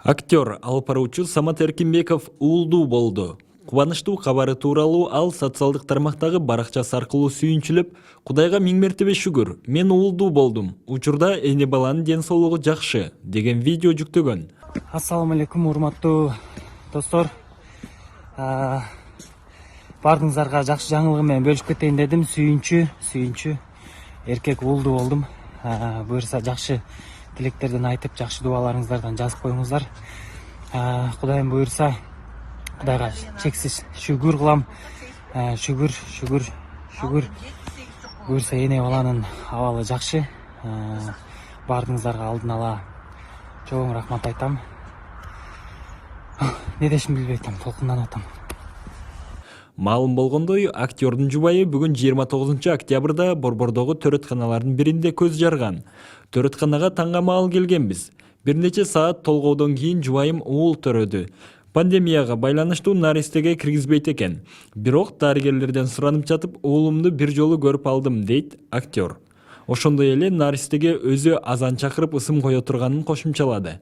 Актер, алып баруучу Самат Эркинбеков уулдуу болду. Кубанычтуу кабары тууралуу ал социалдык тармактагы баракчасы аркылуу сүйүнчүлөп, Кудайга миң мертебе шүгүр, мен уулдуу болдум. Учурда эне баланын ден соолугу жакшы деген видео жүктөгөн. Ассаламу алейкум, урматтуу достор. Бардыңыздарга жакшы жаңылыгы менен бөлүшүп кетейин дедим. Сүйүнчү эркек уулдуу болдум. Буюрса жакшы тилектерден айтып, жакшы дубаларыңыздардан жазып коюңуздар. Кудайым буюрса, Кудайга чексиз шүгүр кылам. Шүгүр. Буюрса эне баланын абалы жакшы. Бардыңыздарга алдын ала чоң рахмат айтам. Не дешим билбей атам, толкунданып атам. Маалым болгондой, актердун жубайы бүгүн 29 октябрда Борбордогу төрөтканалардын биринде көз жарган. Төрөтканага таңга маал келгенбиз. Бир нече саат толгоодон кийин жубайым уул төрөдү. Пандемияга байланыштуу наристеге киргизбейт экен. Бирок дарыгерлерден суранып жатып, уулумду бир жолу көрүп алдым, дейт актер. Ошондой эле наристеге өзү азан чакырып ысым кое турганын кошумчалады.